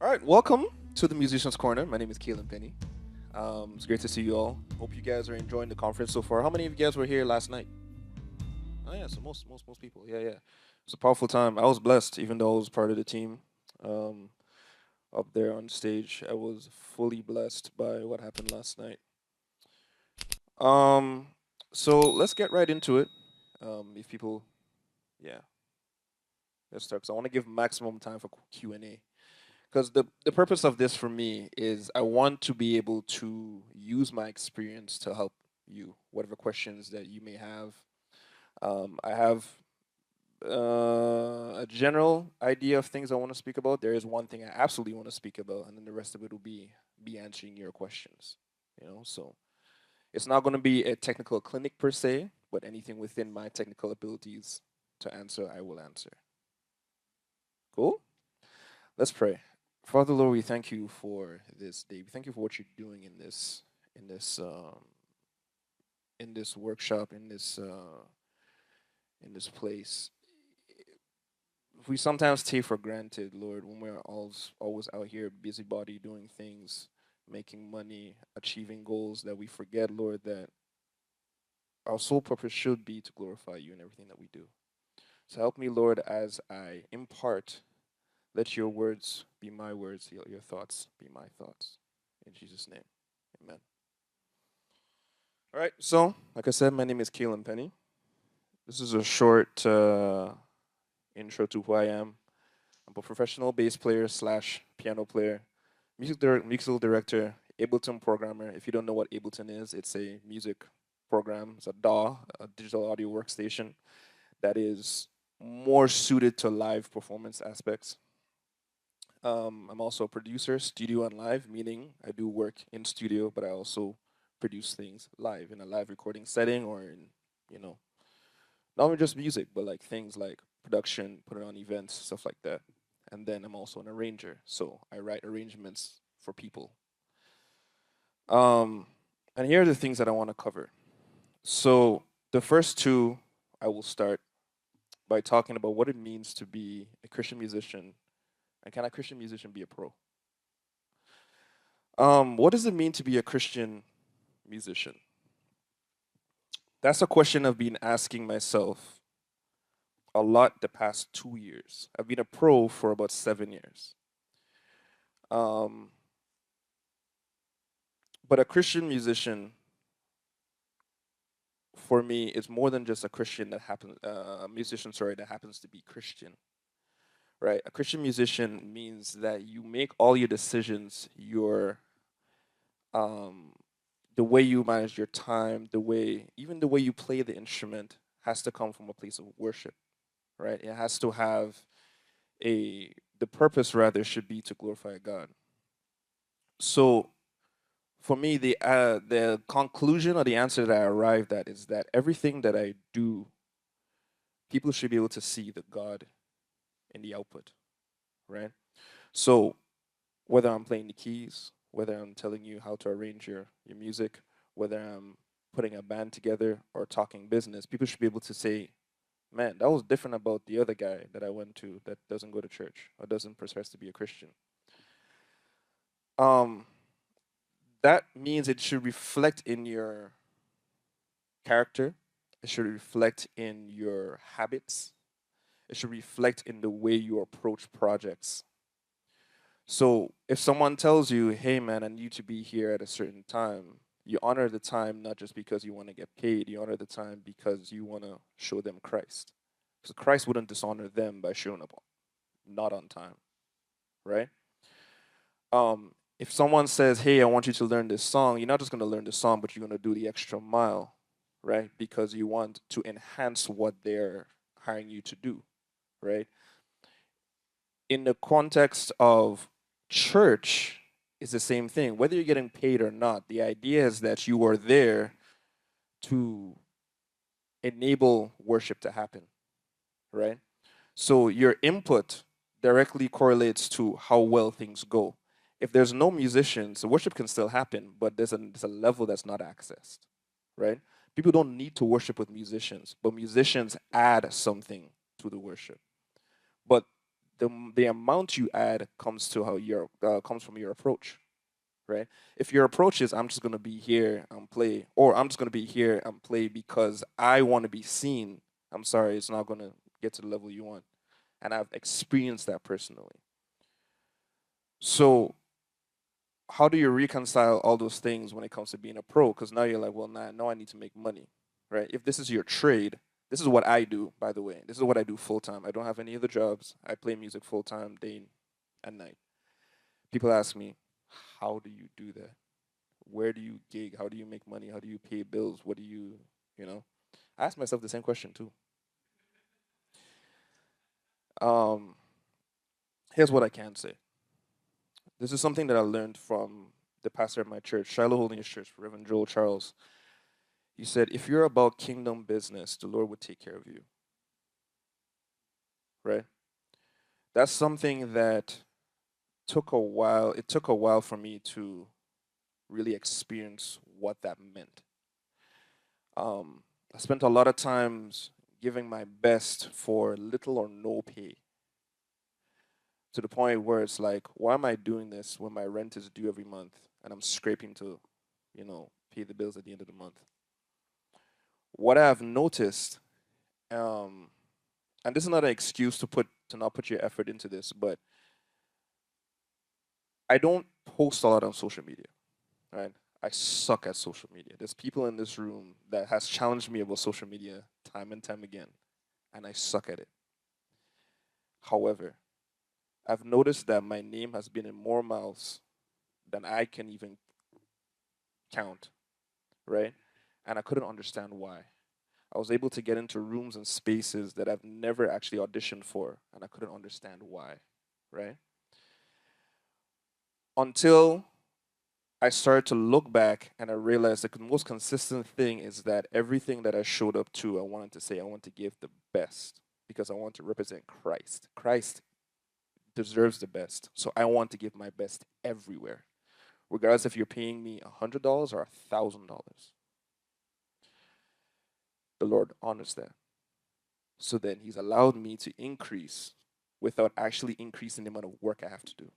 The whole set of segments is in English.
All right, welcome to the Musicians Corner. My name is Caylan Penny. It's great to see you all. Hope you guys are enjoying the conference so far. How many of you guys were here last night? Oh yeah, so most people. Yeah, yeah. It's a powerful time. I was blessed, even though I was part of the team um, up there on stage. I was fully blessed by what happened last night. Um, so let's get right into it. If people, yeah, let's start. Because I want to give maximum time for Q&A. Because the purpose of this for me is I want to be able to use my experience to help you, whatever questions that you may have. I have a general idea of things I want to speak about. There is one thing I absolutely want to speak about, and then the rest of it will be answering your questions. So it's not going to be a technical clinic per se, but anything within my technical abilities to answer, I will answer. Cool. Let's pray. Father Lord, we thank you for this day. We thank you for what you're doing in this in this workshop, in this place. We sometimes take for granted, Lord, when we're always out here busybody doing things, making money, achieving goals, that we forget, Lord, that our sole purpose should be to glorify you in everything that we do. So help me, Lord, as I impart. Let your words be my words, your thoughts be my thoughts. In Jesus' name, amen. All right, so like I said, my name is Caylan Penny. This is a short intro to who I am. I'm a professional bass player slash piano player, musical director, Ableton programmer. If you don't know what Ableton is, it's a music program. It's a DAW, a digital audio workstation that is more suited to live performance aspects. I'm also a producer, studio and live, meaning I do work in studio, but I also produce things live in a live recording setting or in, you know, not only just music, but like things like production, putting on events, stuff like that. And then I'm also an arranger, so I write arrangements for people. Um, and here are the things that I want to cover. So the first two, I will start by talking about what it means to be a Christian musician, and can a Christian musician be a pro? What does it mean to be a Christian musician? That's a question I've been asking myself a lot the past 2 years. I've been a pro for about 7 years. Um, but a Christian musician, for me, is more than just a Christian that happens, a musician, sorry, that happens to be Christian, right? A Christian musician means that you make all your decisions, um, the way you manage your time, even the way you play the instrument has to come from a place of worship, right? It has to have the purpose rather should be to glorify God. So for me, the conclusion or the answer that I arrived at is that everything that I do, people should be able to see the God in the output, right? So whether I'm playing the keys, whether I'm telling you how to arrange your music, whether I'm putting a band together or talking business, people should be able to say, man, that was different about the other guy that I went to that doesn't go to church or doesn't profess to be a Christian. Um, that means it should reflect in your character, it should reflect in your habits, it should reflect in the way you approach projects. So if someone tells you, hey man, I need to be here at a certain time, you honor the time not just because you want to get paid, you honor the time because you want to show them Christ. Because Christ wouldn't dishonor them by showing up not on time, right? If someone says, hey, I want you to learn this song, you're not just going to learn the song, but you're going to do the extra mile, right? Because you want to enhance what they're hiring you to do, right? In the context of church, it's the same thing. Whether you're getting paid or not, the idea is that you are there to enable worship to happen, right? So your input directly correlates to how well things go. If there's no musicians, the worship can still happen, but there's a level that's not accessed, right? People don't need to worship with musicians, but musicians add something to the worship. But the amount you add comes to how your comes from your approach, right? If your approach is I'm just gonna be here and play, or I'm just gonna be here and play because I want to be seen, I'm sorry, it's not gonna get to the level you want, and I've experienced that personally. So how do you reconcile all those things when it comes to being a pro? Because now you're like, well, now I need to make money, right? If this is your trade, this is what I do, by the way. This is what I do full time. I don't have any other jobs. I play music full time, day and night. People ask me, how do you do that? Where do you gig? How do you make money? How do you pay bills? What do you, you know? I ask myself the same question too. Um, Here's what I can say. This is something that I learned from the pastor of my church, Shiloh Holiness Church, Reverend Joel Charles. He said, if you're about kingdom business, the Lord would take care of you, right? That's something that took a while. It took a while for me to really experience what that meant. I spent a lot of times giving my best for little or no pay, to the point where it's like, why am I doing this when my rent is due every month and I'm scraping to, pay the bills at the end of the month? What I've noticed, um, and this is not an excuse to not put your effort into this, but I don't post a lot on social media, right? I suck at social media. There's people in this room that has challenged me about social media time and time again, and I suck at it. However, I've noticed that my name has been in more mouths than I can even count, right? And I couldn't understand why. I was able to get into rooms and spaces that I've never actually auditioned for, and I couldn't understand why, right? Until I started to look back and I realized the most consistent thing is that everything that I showed up to, I wanted to say, I want to give the best because I want to represent Christ. Christ deserves the best. So I want to give my best everywhere, regardless if you're paying me $100 or $1,000. The Lord honors that. So then He's allowed me to increase without actually increasing the amount of work I have to do.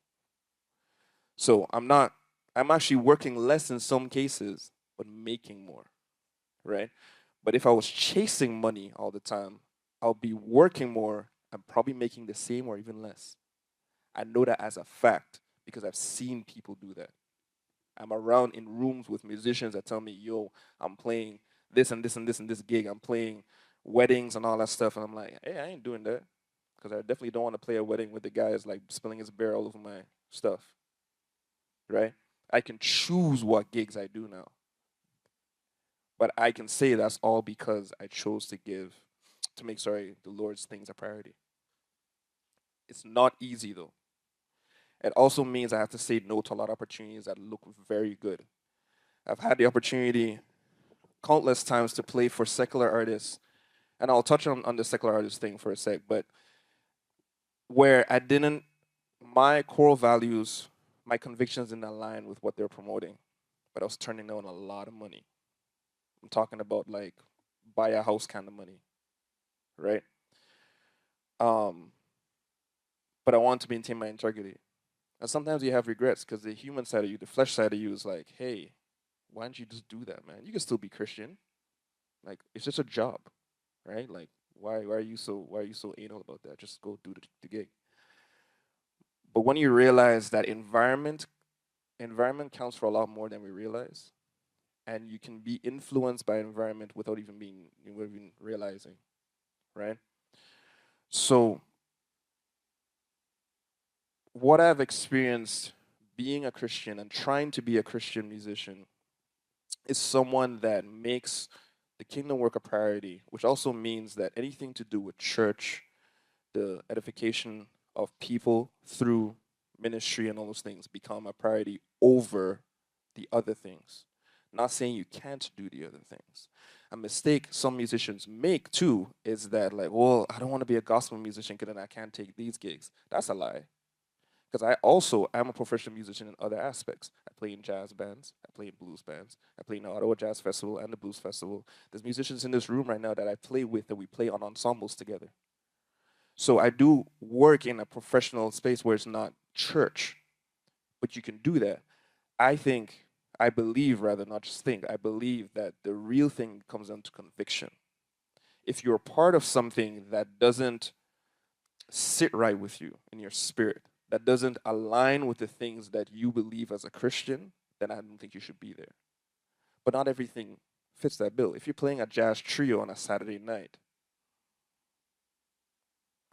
So I'm actually working less in some cases, but making more, right? But if I was chasing money all the time, I'll be working more and probably making the same or even less. I know that as a fact because I've seen people do that. I'm around in rooms with musicians that tell me, yo, I'm playing this and this and this and this gig. I'm playing weddings and all that stuff. And I'm like, hey, I ain't doing that. Because I definitely don't want to play a wedding with the guy that's like spilling his beer all over my stuff. Right? I can choose what gigs I do now. But I can say that's all because I chose to make, the Lord's things a priority. It's not easy though. It also means I have to say no to a lot of opportunities that look very good. I've had the opportunity countless times to play for secular artists, and I'll touch on the secular artist thing for a sec, but where I didn't, my core values, my convictions didn't align with what they're promoting, but I was turning down a lot of money. I'm talking about like buy a house kind of money, right? Um, but I want to maintain my integrity. And sometimes you have regrets because the human side of you, the flesh side of you is like, hey, why don't you just do that, man? You can still be Christian. Like it's just a job, right? Like why are you so anal about that? Just go do the gig. But when you realize that environment counts for a lot more than we realize, and you can be influenced by environment without even realizing, right? So what I've experienced being a Christian and trying to be a Christian musician is someone that makes the kingdom work a priority, which also means that anything to do with church, the edification of people through ministry and all those things become a priority over the other things. Not saying you can't do the other things. A mistake some musicians make too is that, like, well, I don't want to be a gospel musician because then I can't take these gigs. That's a lie. Because I also am a professional musician in other aspects. I play in jazz bands, I play in blues bands, I play in the Ottawa Jazz Festival and the Blues Festival. There's musicians in this room right now that I play with that we play on ensembles together. So I do work in a professional space where it's not church, but you can do that. I think, I believe rather, not just think, I believe that the real thing comes down to conviction. If you're part of something that doesn't sit right with you in your spirit, that doesn't align with the things that you believe as a Christian, then I don't think you should be there. But not everything fits that bill. If you're playing a jazz trio on a Saturday night,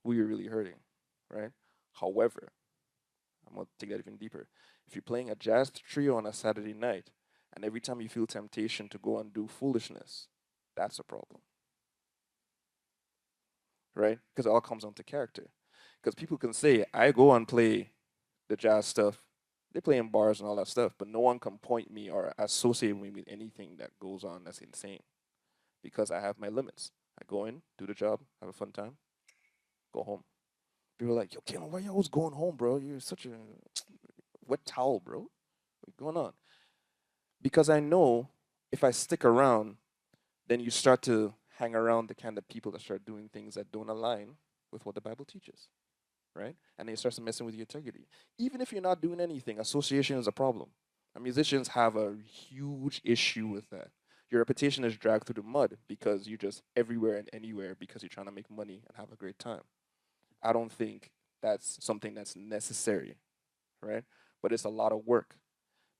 who you're really hurting, right? However, I'm gonna take that even deeper. If you're playing a jazz trio on a Saturday night, and every time you feel temptation to go and do foolishness, that's a problem, right? Because it all comes down to character. Because people can say, I go and play the jazz stuff, they play in bars and all that stuff, but no one can point me or associate me with anything that goes on that's insane because I have my limits. I go in, do the job, have a fun time, go home. People are like, yo, Caylan, why you always going home, bro? You're such a wet towel, bro. What's going on? Because I know if I stick around, then you start to hang around the kind of people that start doing things that don't align with what the Bible teaches, right? And then it starts messing with your integrity. Even if you're not doing anything, association is a problem. And musicians have a huge issue with that. Your reputation is dragged through the mud because you're just everywhere and anywhere because you're trying to make money and have a great time. I don't think that's something that's necessary, right? But it's a lot of work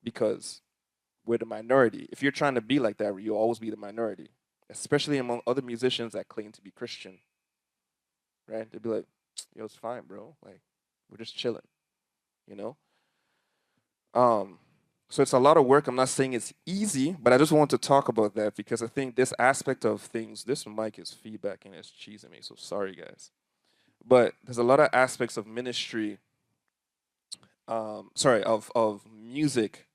because we're the minority. If you're trying to be like that, you'll always be the minority, especially among other musicians that claim to be Christian, right? They'd be like, yo, it's fine, bro. Like, we're just chilling, you know? Um, so it's a lot of work. I'm not saying it's easy, but I just want to talk about that because I think this aspect of things, this mic is feedback and it's cheesing me, so sorry, guys. But there's a lot of aspects of ministry, of music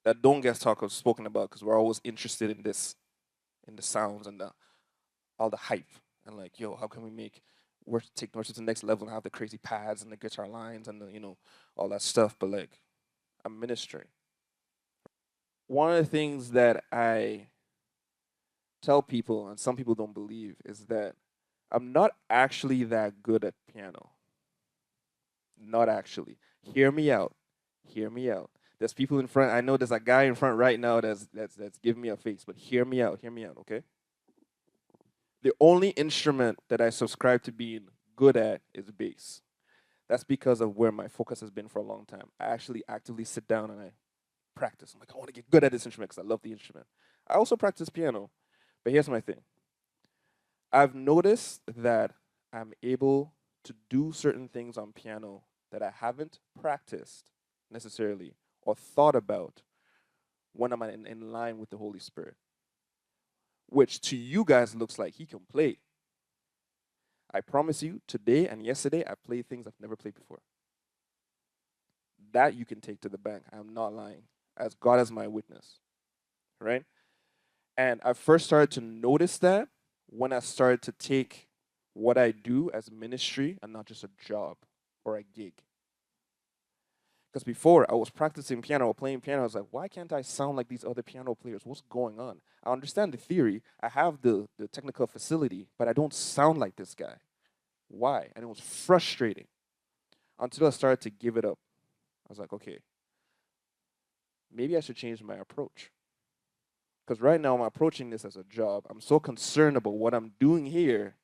that don't get spoken about because we're always interested in this, in the sounds and all the hype and like, yo, how can we make take worship to the next level and have the crazy pads and the guitar lines and the, all that stuff. But like, I'm ministering. One of the things that I tell people, and some people don't believe, is that I'm not actually that good at piano. Not actually. Hear me out. Hear me out. There's people in front. I know there's a guy in front right now that's giving me a face, but hear me out. Hear me out, okay? The only instrument that I subscribe to being good at is bass. That's because of where my focus has been for a long time. I actually actively sit down and I practice. I'm like, I want to get good at this instrument because I love the instrument. I also practice piano, but here's my thing. I've noticed that I'm able to do certain things on piano that I haven't practiced necessarily or thought about when I'm in line with the Holy Spirit, which to you guys looks like he can play. I promise you, today and yesterday, I played things I've never played before. That you can take to the bank. I'm not lying, as God is my witness, right? And I first started to notice that when I started to take what I do as ministry and not just a job or a gig. Because before I was practicing piano or playing piano, I was like, why can't I sound like these other piano players? What's going on? I understand the theory, I have the technical facility, but I don't sound like this guy. Why? And it was frustrating until I started to give it up. I was like, okay, maybe I should change my approach. Because right now I'm approaching this as a job. I'm so concerned about what I'm doing here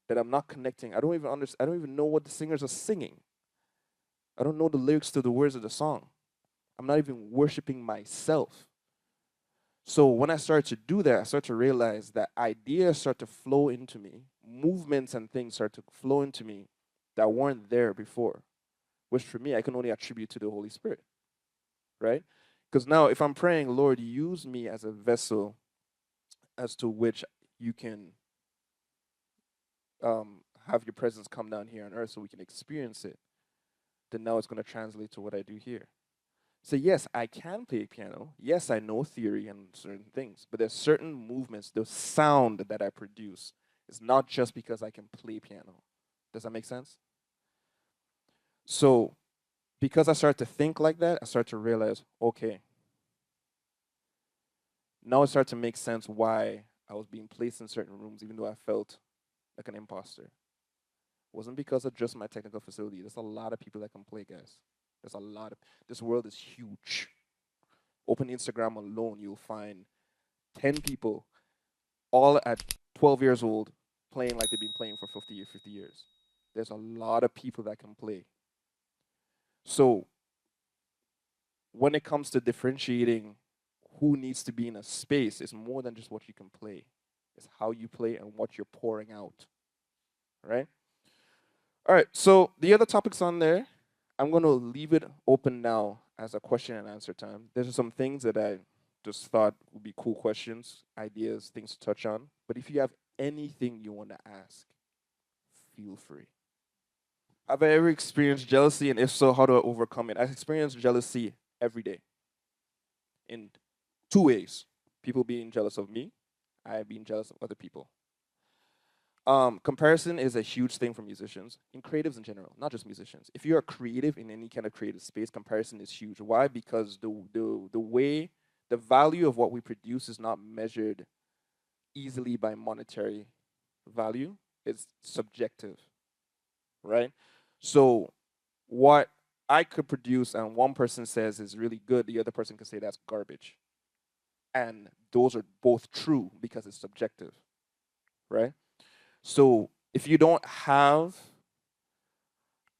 that I'm not connecting. I don't even understand. I don't even know what the singers are singing. I don't know the lyrics to the words of the song. I'm not even worshiping myself. So when I start to do that, I start to realize that ideas start to flow into me, movements and things start to flow into me that weren't there before, which for me I can only attribute to the Holy Spirit, right? Because now if I'm praying, Lord, use me as a vessel as to which you can have your presence come down here on earth so we can experience it, then now it's going to translate to what I do here. So yes, I can play piano. Yes, I know theory and certain things, but there's certain movements, the sound that I produce is not just because I can play piano. Does that make sense? So because I start to think like that, I start to realize, okay, now it starts to make sense why I was being placed in certain rooms, even though I felt like an imposter. Wasn't because of just my technical facility. There's a lot of people that can play, guys. There's a lot of this world is huge. Open Instagram alone, you'll find 10 people all at 12 years old playing like they've been playing for 50 years. There's a lot of people that can play. So when it comes to differentiating who needs to be in a space, it's more than just what you can play. It's how you play and what you're pouring out. Right? All right. So the other topics on there, I'm gonna leave it open now as a question and answer time. There's some things that I just thought would be cool questions, ideas, things to touch on. But if you have anything you want to ask, feel free. Have I ever experienced jealousy, and if so, how do I overcome it? I experience jealousy every day in two ways: people being jealous of me, I being jealous of other people. Comparison is a huge thing for musicians and creatives in general, not just musicians. If you're a creative in any kind of creative space, comparison is huge. Why? Because the way the value of what we produce is not measured easily by monetary value. It's subjective, right? So what I could produce and one person says is really good, the other person could say that's garbage. And those are both true because it's subjective, right? So if you don't have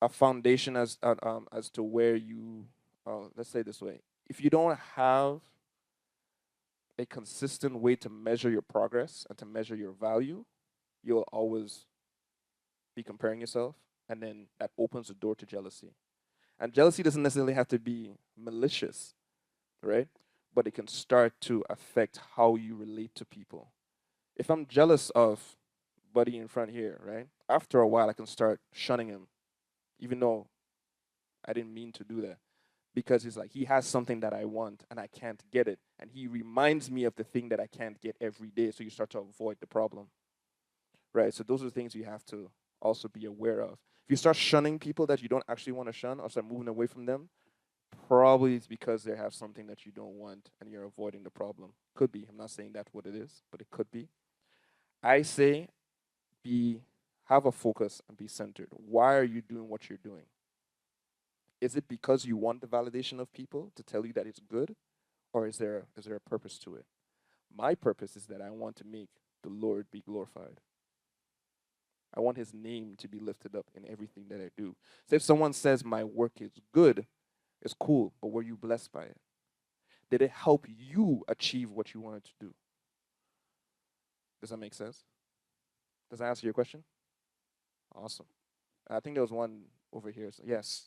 a foundation as to where you, let's say this way, if you don't have a consistent way to measure your progress and to measure your value, you'll always be comparing yourself, and then that opens the door to jealousy. And jealousy doesn't necessarily have to be malicious, right? But it can start to affect how you relate to people. If I'm jealous of buddy in front here, right? After a while, I can start shunning him, even though I didn't mean to do that. Because it's like he has something that I want and I can't get it. And he reminds me of the thing that I can't get every day. So you start to avoid the problem, right? So those are things you have to also be aware of. If you start shunning people that you don't actually want to shun or start moving away from them, probably it's because they have something that you don't want and you're avoiding the problem. Could be. I'm not saying that's what it is, but it could be. I say be have a focus and be centered. Why are you doing what you're doing? Is it because you want the validation of people to tell you that it's good, or is there a purpose to it? My purpose is that I want to make the Lord be glorified. I want His name to be lifted up in everything that I do. So if someone says my work is good, it's cool, but were you blessed by it? Did it help you achieve what you wanted to do? Does that make sense? Does that answer your question? Awesome. I think there was one over here. So yes.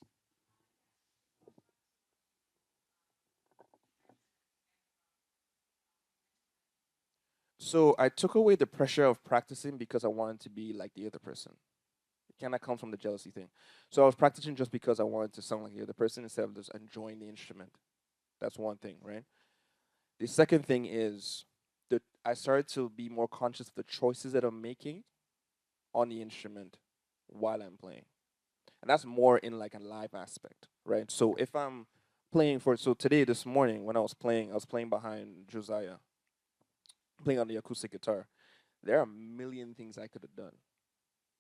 So I took away the pressure of practicing because I wanted to be like the other person. It kind of comes from the jealousy thing. So I was practicing just because I wanted to sound like the other person instead of just enjoying the instrument. That's one thing, right? The second thing is that I started to be more conscious of the choices that I'm making on the instrument while I'm playing. And that's more in like a live aspect, right? So if I'm playing for so today this morning when I was playing behind Josiah, playing on the acoustic guitar. There are a million things I could have done.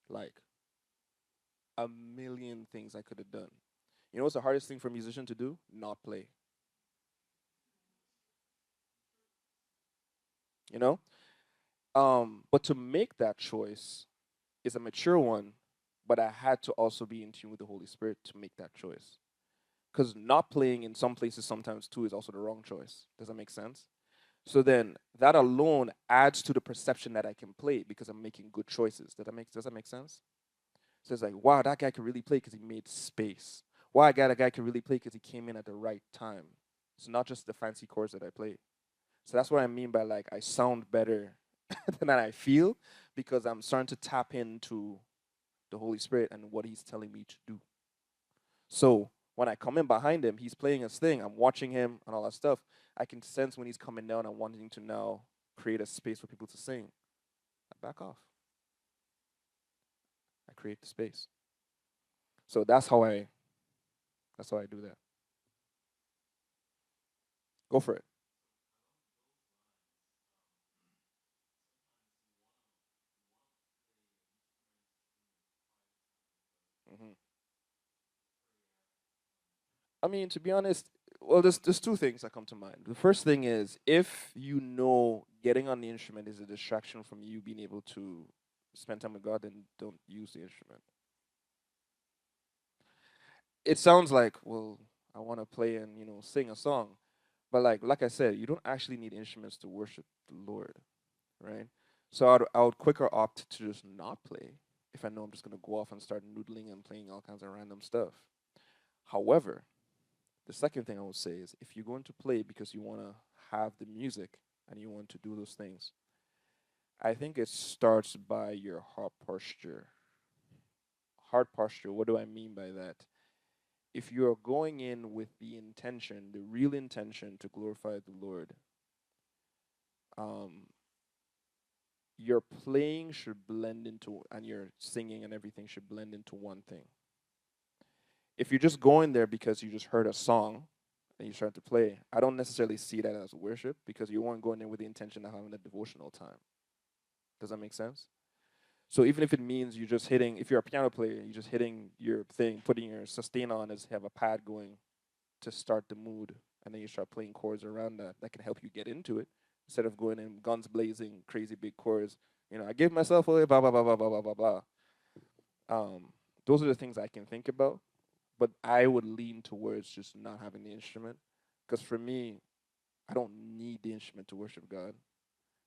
Like a million things I could have done. You know what's the hardest thing for a musician to do? Not play. You know? But to make that choice is a mature one, but I had to also be in tune with the Holy Spirit to make that choice. Because not playing in some places sometimes too is also the wrong choice. Does that make sense? So then that alone adds to the perception that I can play because I'm making good choices. Does that make sense? So it's like, wow, that guy can really play because he made space. Wow, that guy can really play because he came in at the right time. It's not just the fancy chords that I play. So that's what I mean by like I sound better than I feel because I'm starting to tap into the Holy Spirit and what He's telling me to do. So when I come in behind him, he's playing his thing. I'm watching him and all that stuff. I can sense when he's coming down and wanting to now create a space for people to sing. I back off. I create the space. So that's how I do that. Go for it. I mean, to be honest, well, there's two things that come to mind. The first thing is if you know getting on the instrument is a distraction from you being able to spend time with God, then don't use the instrument. It sounds like, well, I want to play and sing a song, but like I said, you don't actually need instruments to worship the Lord, right? So I would quicker opt to just not play if I know I'm just gonna go off and start noodling and playing all kinds of random stuff. However, the second thing I would say is if you're going to play because you want to have the music and you want to do those things, I think it starts by your heart posture. Heart posture, what do I mean by that? If you're going in with the intention, the real intention to glorify the Lord, um, your playing should blend into, and your singing and everything should blend into one thing. If you're just going there because you just heard a song and you start to play, I don't necessarily see that as worship because you weren't going there with the intention of having a devotional time. Does that make sense? So even if it means you're just hitting, if you're a piano player, you're just hitting your thing, putting your sustain on as have a pad going to start the mood, and then you start playing chords around that. That can help you get into it instead of going in guns blazing, crazy big chords. I give myself away, blah blah blah blah blah blah blah blah. Um, those are the things I can think about, but I would lean towards just not having the instrument, because for me, I don't need the instrument to worship God.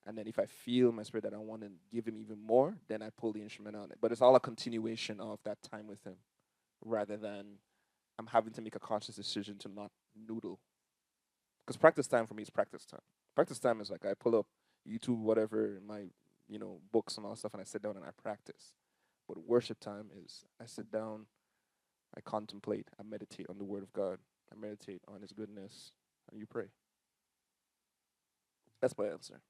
And then if I feel in my spirit that I want to give Him even more, then I pull the instrument on it. But it's all a continuation of that time with Him, rather than I'm having to make a conscious decision to not noodle. Because practice time for me is practice time. Practice time is like I pull up YouTube, whatever, my books and all that stuff, and I sit down and I practice. But worship time is I sit down, I contemplate, I meditate on the Word of God, I meditate on His goodness, and you pray. That's my answer.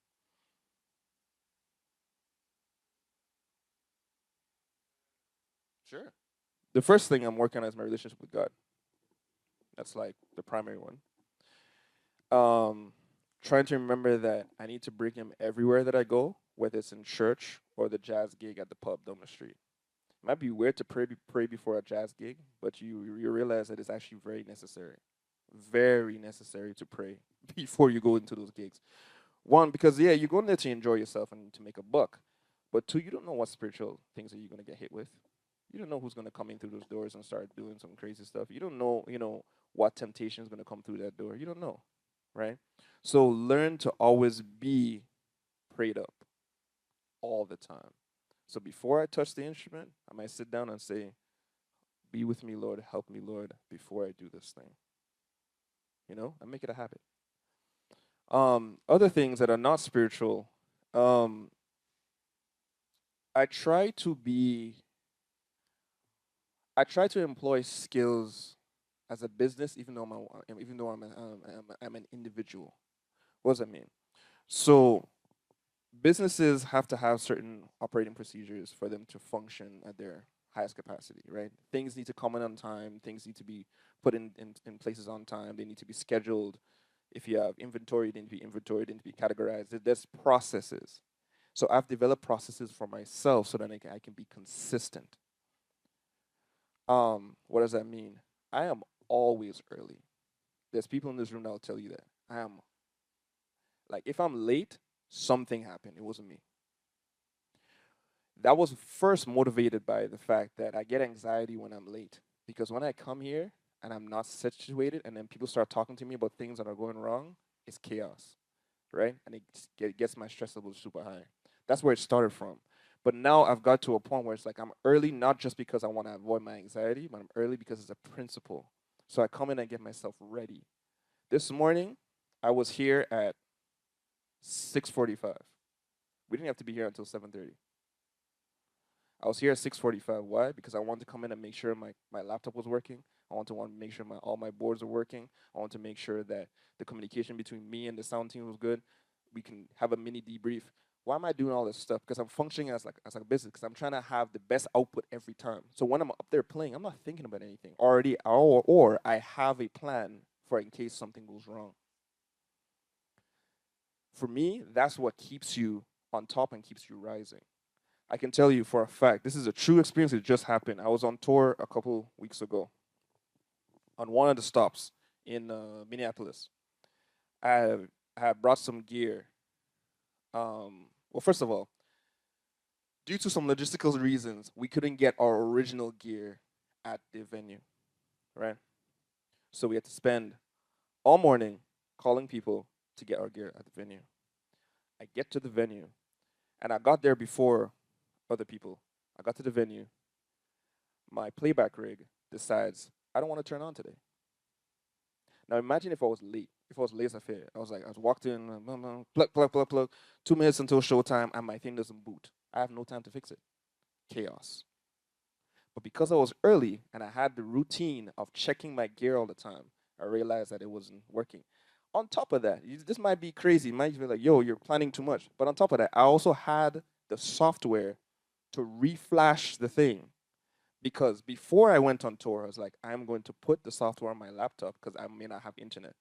Sure. The first thing I'm working on is my relationship with God. That's like the primary one. Um, Trying to remember that I need to bring Him everywhere that I go, whether it's in church or the jazz gig at the pub down the street. It might be weird to pray before a jazz gig, but you realize that it's actually very necessary to pray before you go into those gigs. One, because yeah, you're going there to enjoy yourself and to make a buck, but two, you don't know what spiritual things that you're gonna get hit with. You don't know who's gonna come in through those doors and start doing some crazy stuff. You don't know, what temptation is gonna come through that door. You don't know, right? So learn to always be prayed up all the time. So before I touch the instrument, I might sit down and say, "Be with me, Lord. Help me, Lord," before I do this thing. And make it a habit. Other things that are not spiritual, um, I try to be, I try to employ skills as a business, even though I'm an individual. What does that mean? So businesses have to have certain operating procedures for them to function at their highest capacity, right? Things need to come in on time. Things need to be put in places on time. They need to be scheduled. If you have inventory, they need to be inventoried, they need to be categorized. There's processes. So I've developed processes for myself so that I can be consistent. What does that mean? I am always early. There's people in this room that will tell you that. I am, like, if I'm late, something happened. It wasn't me. That was first motivated by the fact that I get anxiety when I'm late. Because when I come here and I'm not situated and then people start talking to me about things that are going wrong, it's chaos, right? And it gets my stress level super high. That's where it started from. But now I've got to a point where it's like I'm early not just because I want to avoid my anxiety, but I'm early because it's a principle. So I come in and get myself ready. This morning, I was here at 6:45. We didn't have to be here until 7:30. I was here at 6:45. Why? Because I wanted to come in and make sure my laptop was working. I want to make sure all my boards are working. I want to make sure that the communication between me and the sound team was good. We can have a mini debrief. Why am I doing all this stuff? Because I'm functioning as a business. Because I'm trying to have the best output every time. So when I'm up there playing, I'm not thinking about anything already, or I have a plan for in case something goes wrong. For me, that's what keeps you on top and keeps you rising. I can tell you for a fact, this is a true experience that just happened. I was on tour a couple weeks ago. on one of the stops in Minneapolis. I I had brought some gear. Well, first of all, due to some logistical reasons, we couldn't get our original gear at the venue, right? So we had to spend all morning calling people to get our gear at the venue. I get to the venue, and I got there before other people. I got to the venue. My playback rig decides I don't want to turn on today. Now imagine if I was late. If I was late as affair, I was walked in, plug, plug, plug, plug. 2 minutes until showtime, and my thing doesn't boot. I have no time to fix it. Chaos. But because I was early and I had the routine of checking my gear all the time, I realized that it wasn't working. On top of that, this might be crazy. You might be like, yo, you're planning too much. But on top of that, I also had the software to reflash the thing. Because before I went on tour, I was like, I'm going to put the software on my laptop because I may not have internet.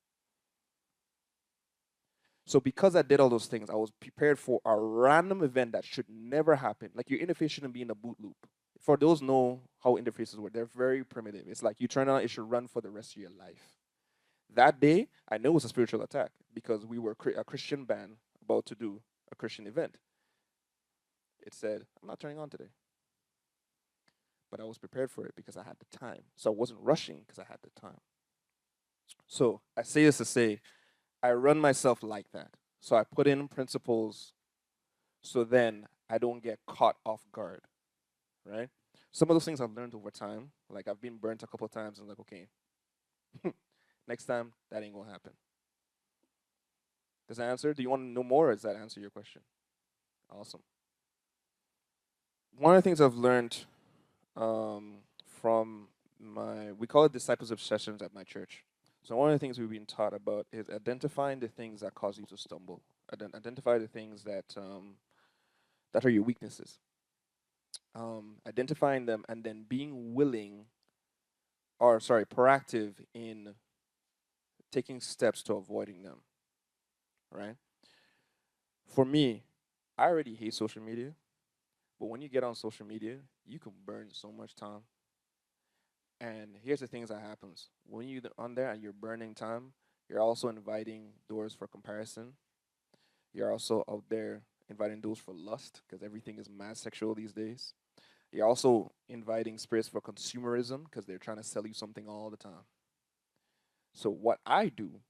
So because I did all those things, I was prepared for a random event that should never happen. Like your interface shouldn't be in a boot loop. For those know how interfaces work, they're very primitive. It's like you turn it on, it should run for the rest of your life. That day, I know it was a spiritual attack because we were a Christian band about to do a Christian event. It said, I'm not turning on today. But I was prepared for it because I had the time. So I wasn't rushing because I had the time. So I say this to say, I run myself like that. So I put in principles so then I don't get caught off guard, right? Some of those things I've learned over time. Like I've been burnt a couple of times and like, okay, next time that ain't gonna happen. Does that answer? Do you want to know more or does that answer your question? Awesome. One of the things I've learned um, from we call it discipleship sessions at my church. So one of the things we've been taught about is identifying the things that cause you to stumble. Identify the things that are your weaknesses. Identifying them and then being willing, or sorry, proactive in taking steps to avoiding them. Right. For me, I already hate social media, but when you get on social media, you can burn so much time. And here's the things that happens when you're on there and you're burning time. You're also inviting doors for comparison. You're also out there inviting doors for lust because everything is mad sexual these days. You're also inviting spirits for consumerism because they're trying to sell you something all the time. So what I do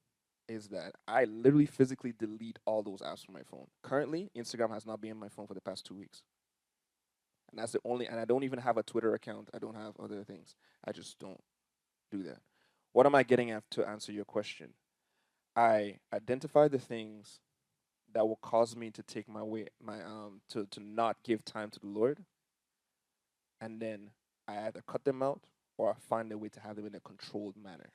is that I literally physically delete all those apps from my phone. Currently, Instagram has not been on my phone for the past 2 weeks. And that's the only, and I don't even have a Twitter account. I don't have other things. I just don't do that. What am I getting at to answer your question? I identify the things that will cause me to take my way, to not give time to the Lord, and then I either cut them out or I find a way to have them in a controlled manner.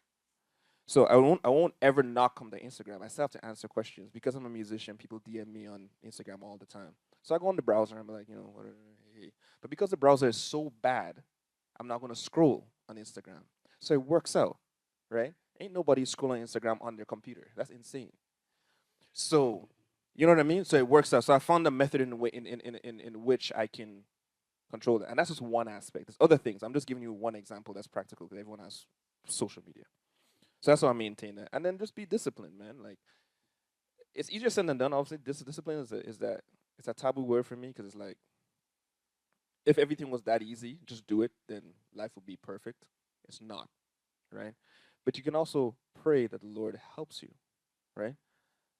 So I won't ever not come to Instagram. I still have to answer questions because I'm a musician. People DM me on Instagram all the time. So I go on the browser and I'm like, what? Hey. But because the browser is so bad, I'm not gonna scroll on Instagram. So it works out, right? Ain't nobody scrolling Instagram on their computer. That's insane. So you know what I mean? So it works out. So I found a method in which I can control that. And that's just one aspect. There's other things. I'm just giving you one example that's practical because everyone has social media. So that's how I maintain that. And then just be disciplined, man. Like it's easier said than done. Obviously, discipline is a taboo word for me because it's like if everything was that easy, just do it, then life would be perfect. It's not, right? But you can also pray that the Lord helps you, right?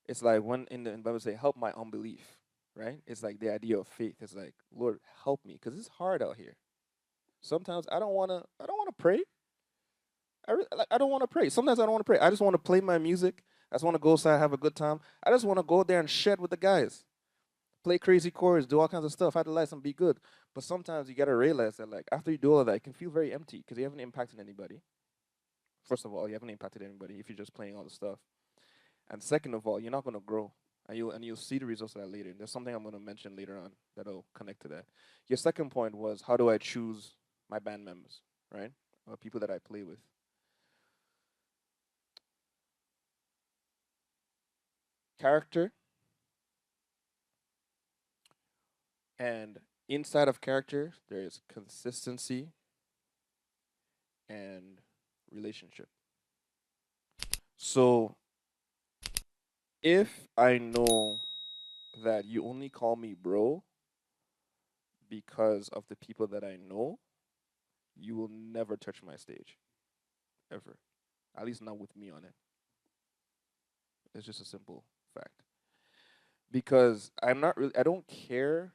It's like when in the Bible say, "Help my unbelief," right? It's like the idea of faith. It's like, Lord, help me, because it's hard out here. Sometimes I don't wanna pray. I don't want to pray. Sometimes I don't want to pray. I just want to play my music. I just want to go outside, have a good time. I just want to go there and shed with the guys, play crazy chords, do all kinds of stuff. Have the lights and be good. But sometimes you gotta realize that like after you do all of that, it can feel very empty because you haven't impacted anybody. First of all, you haven't impacted anybody if you're just playing all the stuff. And second of all, you're not gonna grow. And you'll see the results of that later. There's something I'm gonna mention later on that'll connect to that. Your second point was how do I choose my band members, right? Or people that I play with. Character, and inside of character, there is consistency and relationship. So if I know that you only call me bro because of the people that I know, you will never touch my stage ever. At least not with me on it. It's just a simple fact. Because I don't care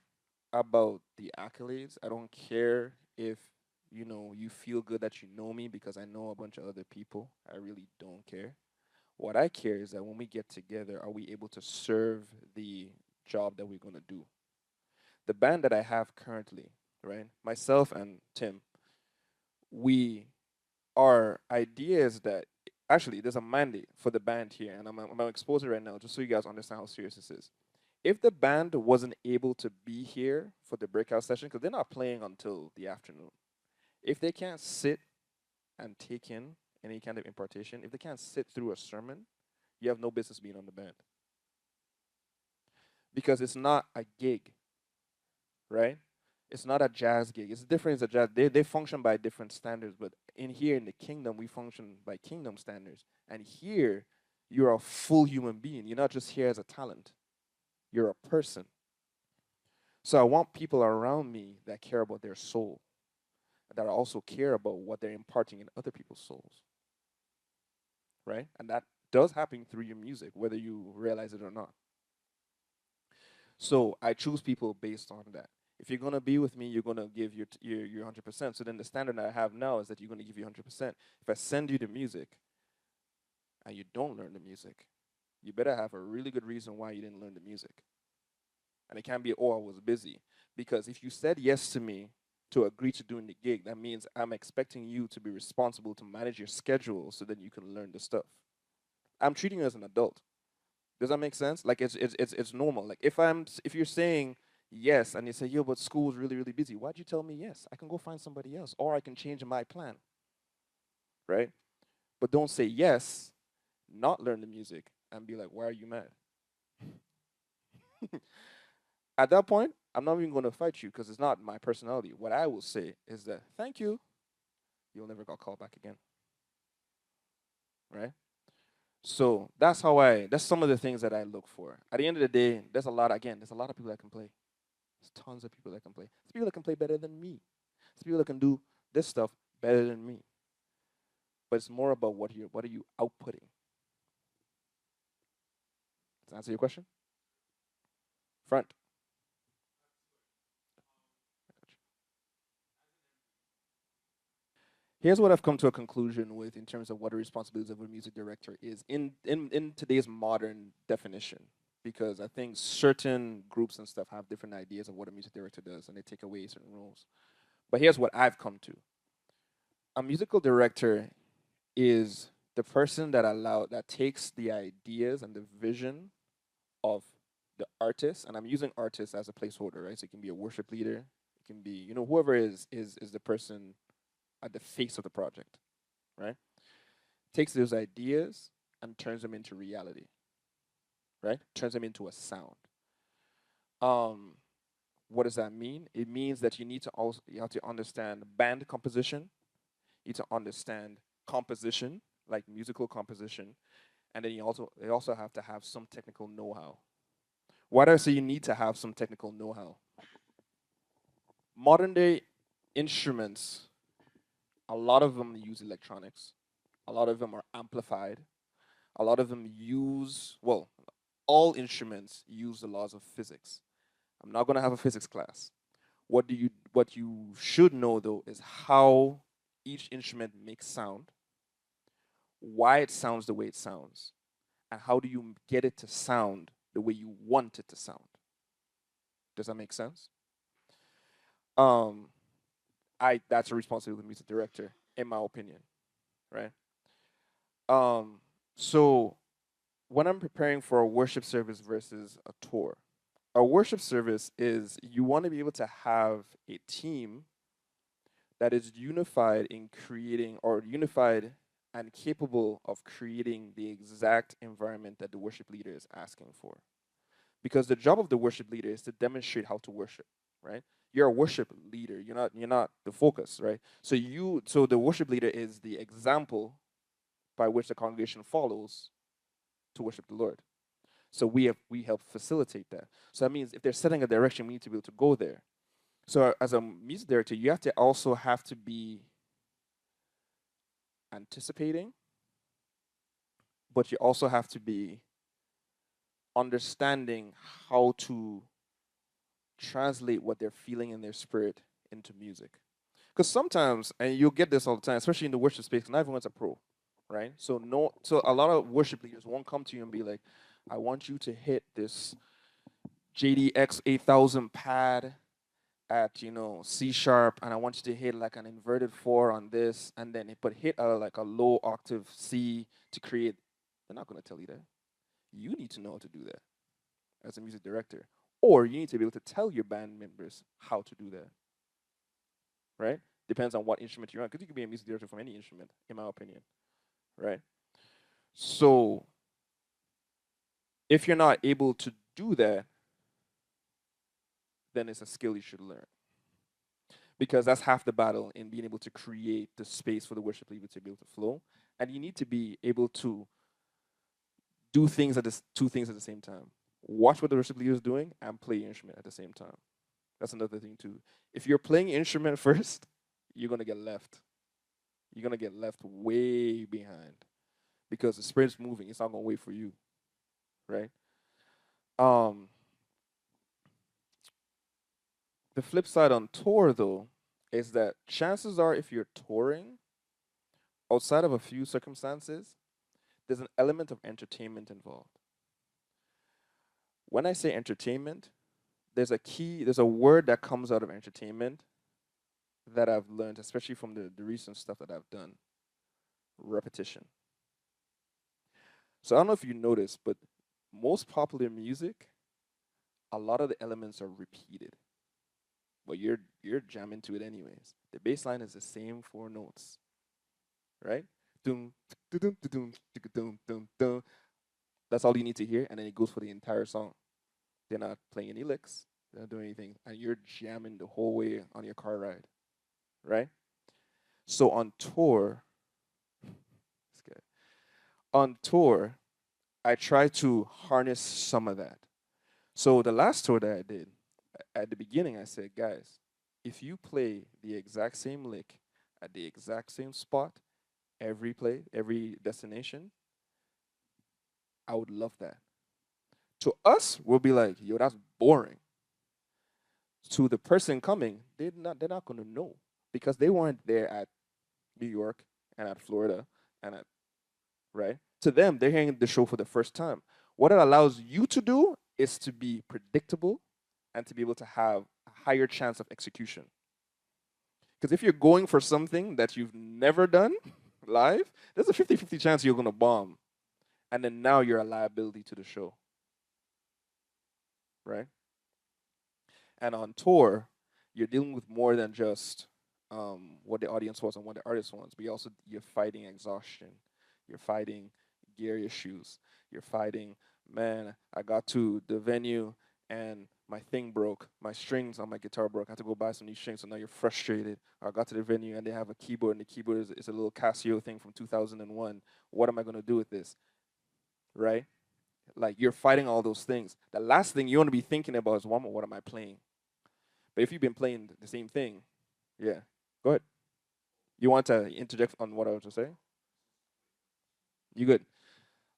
about the accolades. I don't care if, you feel good that you know me because I know a bunch of other people. I really don't care. What I care is that when we get together, are we able to serve the job that we're going to do? The band that I have currently, right? Myself and Tim, we our idea is that actually there's a mandate for the band here, and I'm gonna expose it right now just so you guys understand how serious this is. If the band wasn't able to be here for the breakout session, because they're not playing until the afternoon, if they can't sit and take in any kind of impartation, if they can't sit through a sermon, you have no business being on the band because it's not a gig, right? It's not a jazz gig. It's different as a jazz. They function by different standards, but in here in the kingdom, we function by kingdom standards. And here, you're a full human being. You're not just here as a talent. You're a person. So I want people around me that care about their soul, that also care about what they're imparting in other people's souls, right? And that does happen through your music, whether you realize it or not. So I choose people based on that. If you're gonna be with me, you're gonna give your 100%. So then the standard that I have now is that you're gonna give your 100%. If I send you the music and you don't learn the music, you better have a really good reason why you didn't learn the music. And it can't be, oh, I was busy. Because if you said yes to me to agree to doing the gig, that means I'm expecting you to be responsible to manage your schedule so that you can learn the stuff. I'm treating you as an adult. Does that make sense? Like it's normal. Like if you're saying yes and you say, yo, but school's really, really busy, why'd you tell me yes? I can go find somebody else or I can change my plan. Right? But don't say yes, not learn the music, and be like, why are you mad? At that point, I'm not even going to fight you because it's not my personality. What I will say is that thank you, you'll never get called back again. Right? So that's some of the things that I look for. At the end of the day, there's a lot of people that can play. There's tons of people that can play. There's people that can play better than me. There's people that can do this stuff better than me. But it's more about what are you outputting. Does that answer your question? Front. Here's what I've come to a conclusion with in terms of what the responsibilities of a music director is in today's modern definition. Because I think certain groups and stuff have different ideas of what a music director does and they take away certain roles. But here's what I've come to. A musical director is the person that takes the ideas and the vision of the artist, and I'm using artist as a placeholder, right? So it can be a worship leader, it can be, whoever is the person at the face of the project, right? Takes those ideas and turns them into reality, right? Turns them into a sound. Um, what does that mean? It means that you have to understand band composition, you need to understand composition, like musical composition, and then you also have to have some technical know-how. Why do I say you need to have some technical know-how? Modern day instruments, a lot of them use electronics. A lot of them are amplified. A lot of them use, well, all instruments use the laws of physics. I'm not going to have a physics class. What you should know though is how each instrument makes sound, why it sounds the way it sounds, and how do you get it to sound the way you want it to sound. Does that make sense? Um, I That's a responsibility of the music director, in my opinion, right? Um, so when I'm preparing for a worship service versus a tour, a worship service is you want to be able to have a team that is unified in creating or unified and capable of creating the exact environment that the worship leader is asking for. Because the job of the worship leader is to demonstrate how to worship, right? You're a worship leader. You're not the focus, right? So the worship leader is the example by which the congregation follows to worship the Lord. So we help facilitate that. So that means if they're setting a direction, we need to be able to go there. So as a music director, you have to also have to be anticipating, but you also have to be understanding how to translate what they're feeling in their spirit into music. Because sometimes, and you'll get this all the time, especially in the worship space, not everyone's a pro, right? So no, so a lot of worship leaders won't come to you and be like, "I want you to hit this JDX 8000 pad at C sharp, and I want you to hit like an inverted four on this, and then but hit like a low octave C to create." They're not gonna tell you that. You need to know how to do that as a music director, or you need to be able to tell your band members how to do that, right? Depends on what instrument you're on, because you can be a music director from any instrument, in my opinion, right? So if you're not able to do that, then it's a skill you should learn, because that's half the battle in being able to create the space for the worship leader to be able to flow. And you need to be able to do things at this two things at the same time. Watch what the worship leader is doing and play your instrument at the same time. That's another thing too. If you're playing instrument first, you're gonna get left. You're gonna get left way behind because the spirit's moving. It's not gonna wait for you, right? Um, the flip side on tour though is that chances are if you're touring, outside of a few circumstances, there's an element of entertainment involved. When I say entertainment, there's a word that comes out of entertainment that I've learned, especially from the recent stuff that I've done: repetition. So I don't know if you noticed, but most popular music, a lot of the elements are repeated, but you're jamming to it anyways. The bass line is the same four notes, right? Dum, dum, dum, dum, dum, dum. That's all you need to hear, and then it goes for the entire song. They're not playing any licks, they're not doing anything, and you're jamming the whole way on your car ride, right? So this guy, on tour, I try to harness some of that. So the last tour that I did, at the beginning, I said, guys, if you play the exact same lick at the exact same spot, every destination, I would love that. To us, we'll be like, yo, that's boring. To the person coming, they're not gonna know because they weren't there at New York and at Florida and at right. To them, they're hearing the show for the first time. What it allows you to do is to be predictable and to be able to have a higher chance of execution. Because if you're going for something that you've never done live, there's a 50-50 chance you're going to bomb. And then now you're a liability to the show, right? And on tour, you're dealing with more than just what the audience wants and what the artist wants, but you're fighting exhaustion, you're fighting gear issues, you're fighting, man, I got to the venue and my thing broke, my strings on my guitar broke. I had to go buy some new strings, so now you're frustrated. Or I got to the venue and they have a keyboard, and the keyboard is a little Casio thing from 2001. What am I gonna do with this, right? Like you're fighting all those things. The last thing you want to be thinking about is, what am I playing? But if you've been playing the same thing, yeah, go ahead. You want to interject on what I was just saying? You good?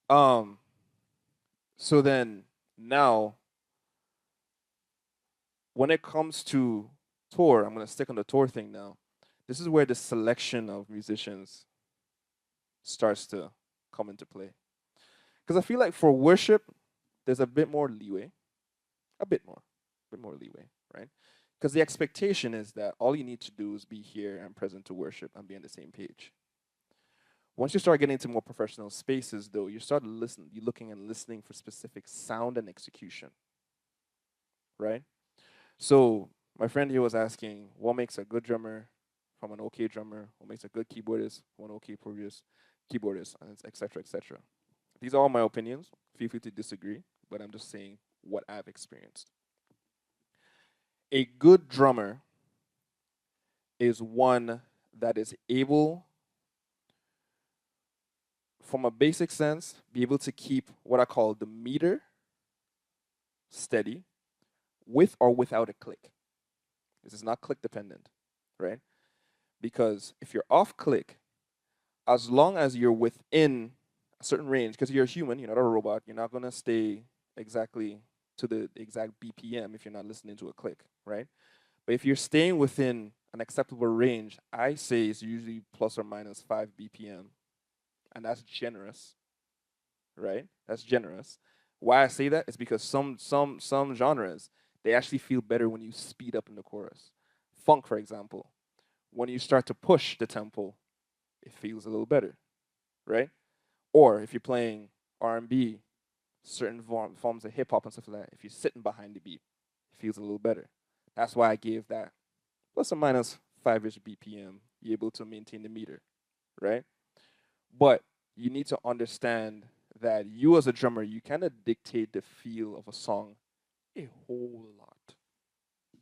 Um. So then now, when it comes to tour, I'm gonna stick on the tour thing now. This is where the selection of musicians starts to come into play. Because I feel like for worship, there's a bit more leeway, a bit more leeway, right? Because the expectation is that all you need to do is be here and present to worship and be on the same page. Once you start getting into more professional spaces, though, you're looking and listening for specific sound and execution, right? So my friend here was asking, what makes a good drummer from an okay drummer? What makes a good keyboardist from an okay keyboardist, and et cetera, et cetera. These are all my opinions. Feel free to disagree, but I'm just saying what I've experienced. A good drummer is one that is able from a basic sense, be able to keep what I call the meter steady with or without a click. This is not click dependent, right? Because if you're off click, as long as you're within a certain range, because you're a human, you're not a robot, you're not gonna stay exactly to the exact BPM if you're not listening to a click, right? But if you're staying within an acceptable range, I say it's usually plus or minus 5 BPM, and that's generous, right? That's generous. Why I say that is because some genres they actually feel better when you speed up in the chorus. Funk, for example, when you start to push the tempo, it feels a little better, right? Or if you're playing R&B, certain forms of hip hop and stuff like that, if you're sitting behind the beat, it feels a little better. That's why I gave that plus or minus 5-ish BPM. You're able to maintain the meter, right? But you need to understand that you as a drummer, you cannot dictate the feel of a song a whole lot.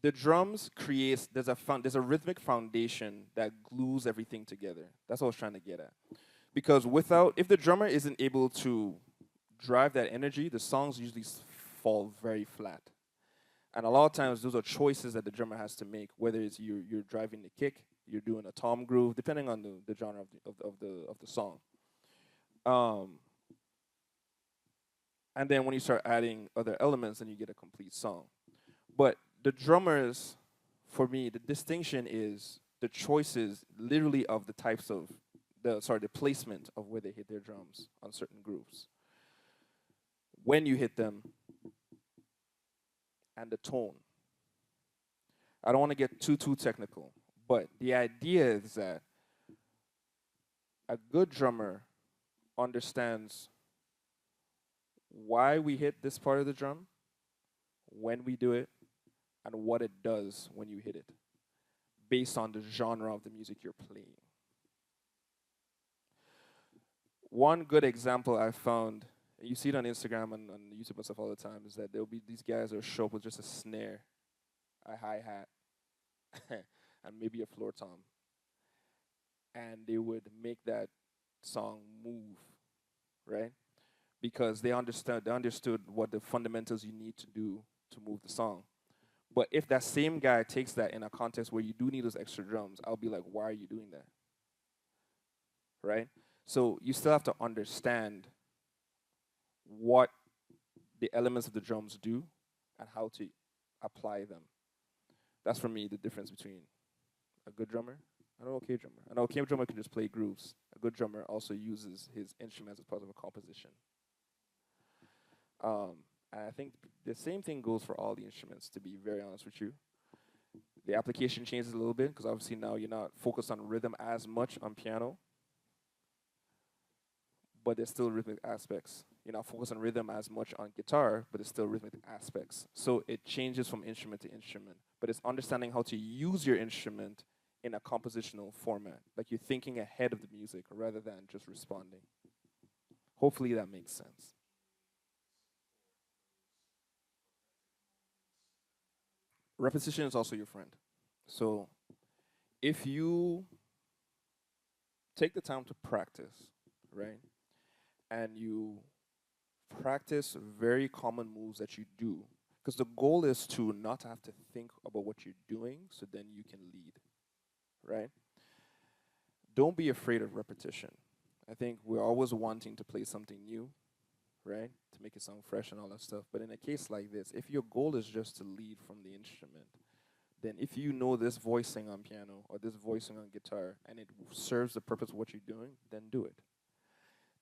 The drums creates there's a rhythmic foundation that glues everything together. That's what I was trying to get at. Because without if the drummer isn't able to drive that energy, the songs usually fall very flat. And a lot of times those are choices that the drummer has to make, whether it's you're driving the kick, you're doing a tom groove, depending on the genre of the song. Um, and then when you start adding other elements, then you get a complete song. But the drummers, for me, the distinction is the choices, literally of the types of the placement of where they hit their drums on certain grooves, when you hit them, and the tone. I don't want to get too technical, but the idea is that a good drummer understands why we hit this part of the drum, when we do it, and what it does when you hit it, based on the genre of the music you're playing. One good example I found, you see it on Instagram and on YouTube and stuff all the time, is that there'll be these guys that will show up with just a snare, a hi hat, and maybe a floor tom, and they would make that song move, right? Because they understood what the fundamentals you need to do to move the song. But if that same guy takes that in a context where you do need those extra drums, I'll be like, why are you doing that? Right? So you still have to understand what the elements of the drums do and how to apply them. That's for me the difference between a good drummer and an okay drummer. An okay drummer can just play grooves. A good drummer also uses his instruments as part of a composition. Um, and I think the same thing goes for all the instruments, to be very honest with you. The application changes a little bit because obviously now you're not focused on rhythm as much on piano, but there's still rhythmic aspects. You're not focused on rhythm as much on guitar, but there's still rhythmic aspects. So it changes from instrument to instrument. But it's understanding how to use your instrument in a compositional format. Like you're thinking ahead of the music rather than just responding. Hopefully that makes sense. Repetition is also your friend. So if you take the time to practice, right, and you practice very common moves that you do, because the goal is to not have to think about what you're doing so then you can lead, right? Don't be afraid of repetition. I think we're always wanting to play something new, right? To make it sound fresh and all that stuff. But in a case like this, if your goal is just to lead from the instrument, then if you know this voicing on piano or this voicing on guitar and it serves the purpose of what you're doing, then do it.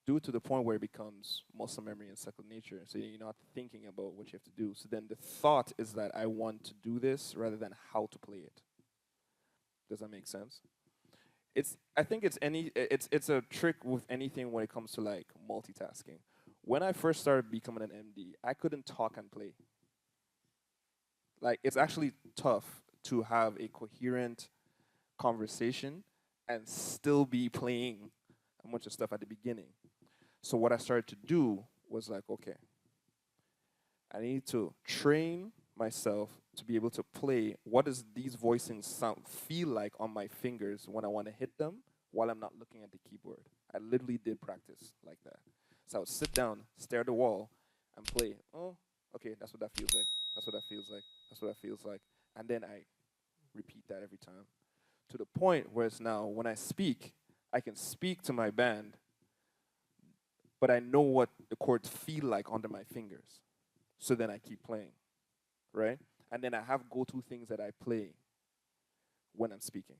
Do it to the point where it becomes muscle memory and second nature. So you're not thinking about what you have to do. So then the thought is that I want to do this rather than how to play it. Does that make sense? I think it's a trick with anything when it comes to like multitasking. When I first started becoming an MD, I couldn't talk and play. Like it's actually tough to have a coherent conversation and still be playing a bunch of stuff at the beginning. So what I started to do was like, okay, I need to train myself to be able to play what does these voicings sound feel like on my fingers when I want to hit them while I'm not looking at the keyboard. I literally did practice like that. So I would sit down, stare at the wall, and play. Oh, okay, that's what that feels like. That's what that feels like. That's what that feels like. And then I repeat that every time to the point where it's now when I speak, I can speak to my band, but I know what the chords feel like under my fingers. So then I keep playing, right? And then I have go to things that I play when I'm speaking.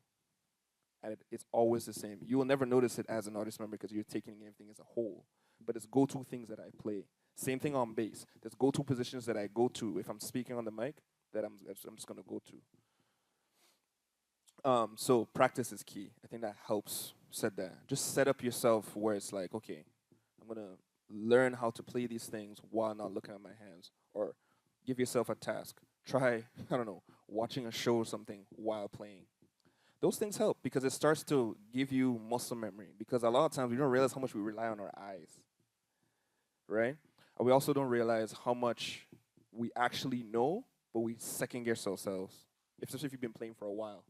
And it's always the same. You will never notice it as an artist member because you're taking everything as a whole. But it's go to things that I play. Same thing on bass. There's go to positions that I go to if I'm speaking on the mic that I'm just going to go to. So practice is key. I think that helps. Said that. Just set up yourself where it's like, okay, I'm gonna learn how to play these things while not looking at my hands, or give yourself a task. Try, I don't know, watching a show or something while playing. Those things help because it starts to give you muscle memory. Because a lot of times we don't realize how much we rely on our eyes, right? And we also don't realize how much we actually know, but we second guess ourselves, especially if you've been playing for a while.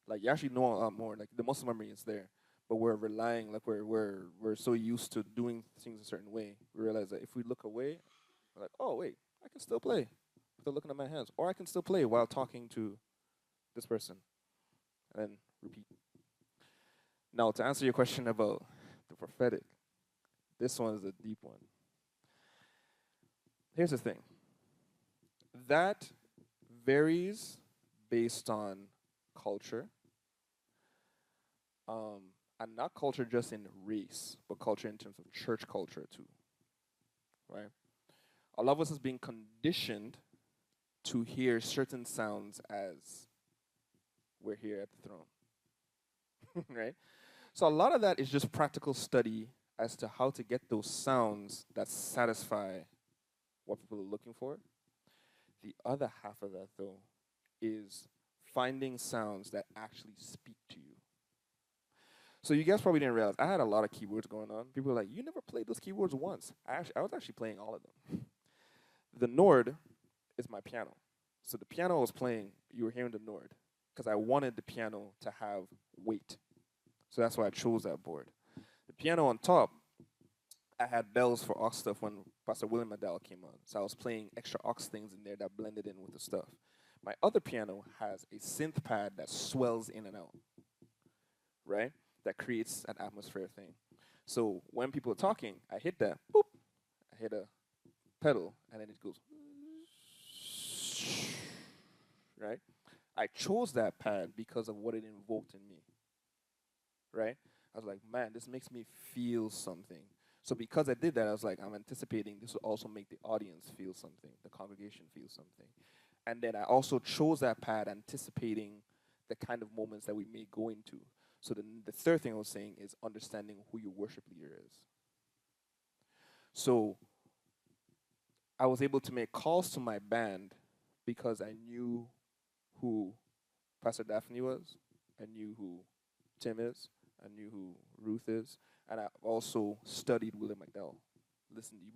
Like you actually know a lot more. Like the muscle memory is there, but we're relying. Like we're so used to doing things a certain way. We realize that if we look away, we're like, oh wait, I can still play without looking at my hands, or I can still play while talking to this person, and then repeat. Now to answer your question about the prophetic, this one is a deep one. Here's the thing. That varies based on culture, um, and not culture just in race, but culture in terms of church culture too, right? A lot of us has been conditioned to hear certain sounds as we're here at the throne, right? So a lot of that is just practical study as to how to get those sounds that satisfy what people are looking for. The other half of that, though, is finding sounds that actually speak to you. So you guys probably didn't realize I had a lot of keyboards going on. People were like, "You never played those keyboards once." I was actually playing all of them. The Nord is my piano. So the piano I was playing, you were hearing the Nord, because I wanted the piano to have weight. So that's why I chose that board. The piano on top, I had bells for aux stuff when Pastor William Adele came on. So I was playing extra aux things in there that blended in with the stuff. My other piano has a synth pad that swells in and out, right? That creates an atmosphere thing. So when people are talking, I hit that, boop, I hit a pedal, and then it goes, right? I chose that pad because of what it invoked in me, right? I was like, man, this makes me feel something. So because I did that, I was like, I'm anticipating this will also make the audience feel something, the congregation feel something. And then I also chose that pad anticipating the kind of moments that we may go into. So the third thing I was saying is understanding who your worship leader is. So I was able to make calls to my band because I knew who Pastor Daphne was, I knew who Tim is, I knew who Ruth is, and I also studied William McDowell.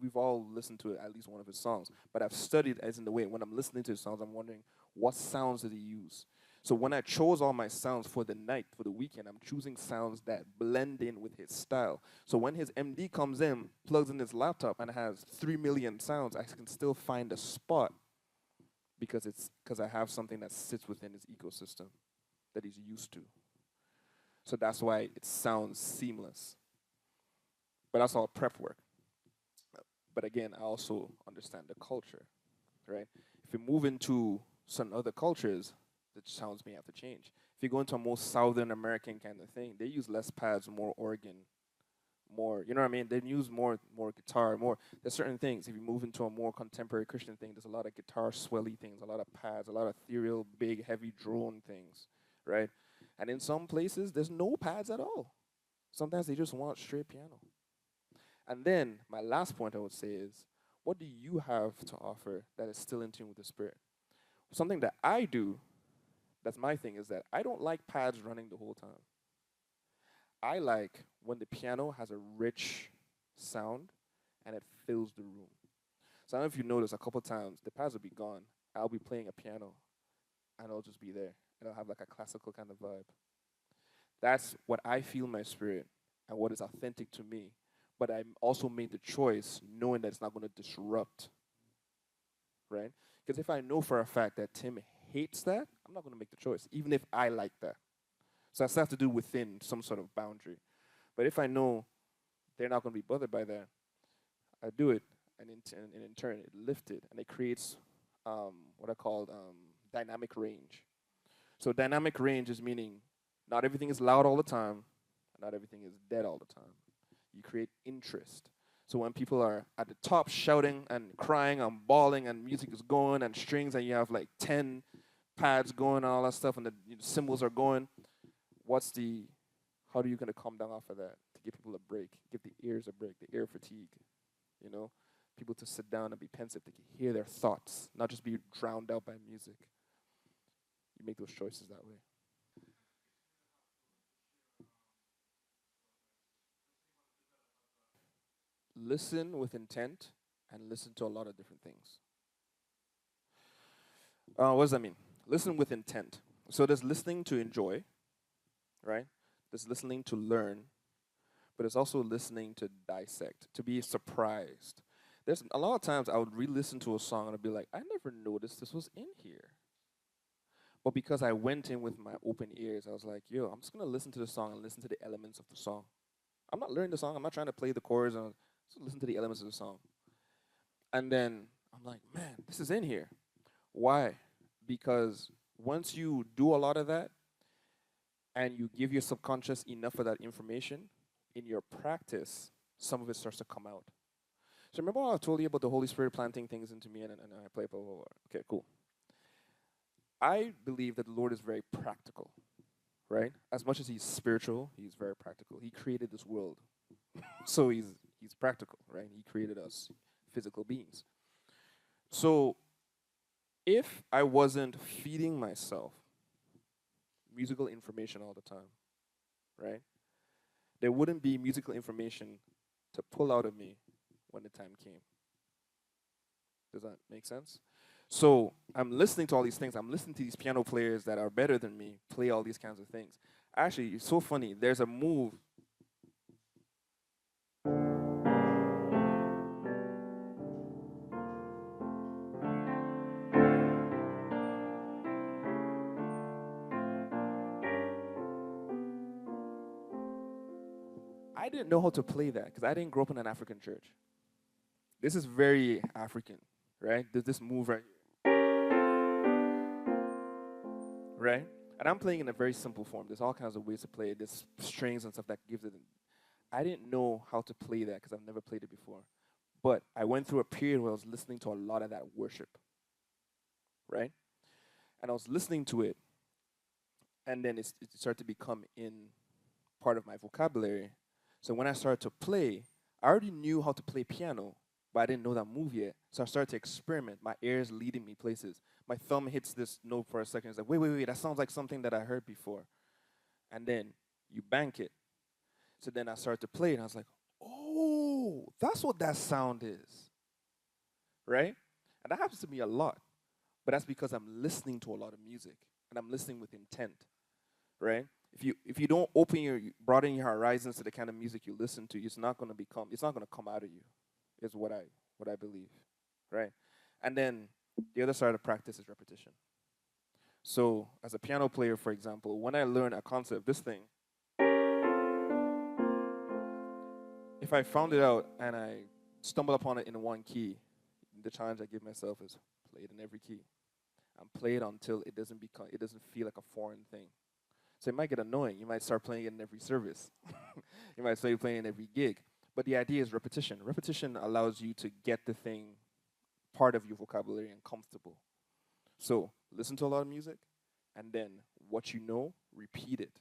We've all listened to at least one of his songs, but I've studied as in the way when I'm listening to his songs, I'm wondering what sounds did he use. So when I chose all my sounds for the night, for the weekend, I'm choosing sounds that blend in with his style. So when his MD comes in, plugs in his laptop, and has 3 million sounds, I can still find a spot because I have something that sits within his ecosystem that he's used to. So that's why it sounds seamless. But that's all prep work. But again, I also understand the culture, right? If you move into some other cultures, the sounds may have to change. If you go into a more Southern American kind of thing, they use less pads, more organ, more, you know what I mean? They use more guitar, more. There's certain things. If you move into a more contemporary Christian thing, there's a lot of guitar swelly things, a lot of pads, a lot of ethereal, big, heavy drone things, right? And in some places, there's no pads at all. Sometimes they just want straight piano. And then my last point I would say is, what do you have to offer that is still in tune with the spirit? Something that I do, that's my thing, is that I don't like pads running the whole time. I like when the piano has a rich sound and it fills the room. So I don't know if you notice a couple times the pads will be gone. I'll be playing a piano and it'll just be there. It'll have like a classical kind of vibe. That's what I feel in my spirit and what is authentic to me. But I also made the choice knowing that it's not going to disrupt, right? Because if I know for a fact that Tim hates that, I'm not going to make the choice, even if I like that. So I still have to do within some sort of boundary. But if I know they're not going to be bothered by that, I do it, and in turn, it lifted, and it creates what I call dynamic range. So dynamic range is meaning not everything is loud all the time, and not everything is dead all the time. You create interest. So when people are at the top shouting and crying and bawling and music is going and strings and you have like 10 pads going and all that stuff and the cymbals are going, what's the how are you going to calm down off of that to give people a break, give the ears a break, the ear fatigue, you know, people to sit down and be pensive, they can hear their thoughts, not just be drowned out by music. You make those choices that way. Listen with intent and listen to a lot of different things. What does that mean? Listen with intent. So there's listening to enjoy, right? There's listening to learn, but it's also listening to dissect, to be surprised. There's a lot of times I would re-listen to a song and I'd be like, I never noticed this was in here. But because I went in with my open ears, I was like, yo, I'm just gonna listen to the song and listen to the elements of the song. I'm not learning the song. I'm not trying to play the chords. Just listen to the elements of the song. And then I'm like, man, this is in here. Why? Because once you do a lot of that and you give your subconscious enough of that information in your practice, some of it starts to come out. So remember how I told you about the Holy Spirit planting things into me and I play blah, blah, blah. Okay, cool. I believe that the Lord is very practical, right? As much as he's spiritual, he's very practical. He created this world. So he's practical, right? He created us physical beings. So if I wasn't feeding myself musical information all the time, right? There wouldn't be musical information to pull out of me when the time came. Does that make sense? So I'm listening to all these things. I'm listening to these piano players that are better than me play all these kinds of things. Actually, it's so funny. There's a move. I didn't know how to play that because I didn't grow up in an African church. This is very African, right? There's this move right right? And I'm playing in a very simple form. There's all kinds of ways to play it. There's strings and stuff that gives it. I didn't know how to play that because I've never played it before. But I went through a period where I was listening to a lot of that worship, right? And I was listening to it, and then it started to become in part of my vocabulary. So when I started to play, I already knew how to play piano, but I didn't know that move yet. So I started to experiment. My ears leading me places. My thumb hits this note for a second. It's like, wait, wait, wait, that sounds like something that I heard before. And then you bank it. So then I started to play it, and I was like, oh, that's what that sound is, right? And that happens to me a lot. But that's because I'm listening to a lot of music, and I'm listening with intent, right? If you don't broaden your horizons to the kind of music you listen to, it's not gonna come out of you, is what I believe, right? And then the other side of practice is repetition. So as a piano player, for example, when I learn a concept, this thing, if I found it out and I stumble upon it in one key, the challenge I give myself is play it in every key and play it until it doesn't feel like a foreign thing. So it might get annoying. You might start playing it in every service. You might start playing in every gig. But the idea is repetition. Repetition allows you to get the thing part of your vocabulary and comfortable. So listen to a lot of music, and then what you know, repeat it.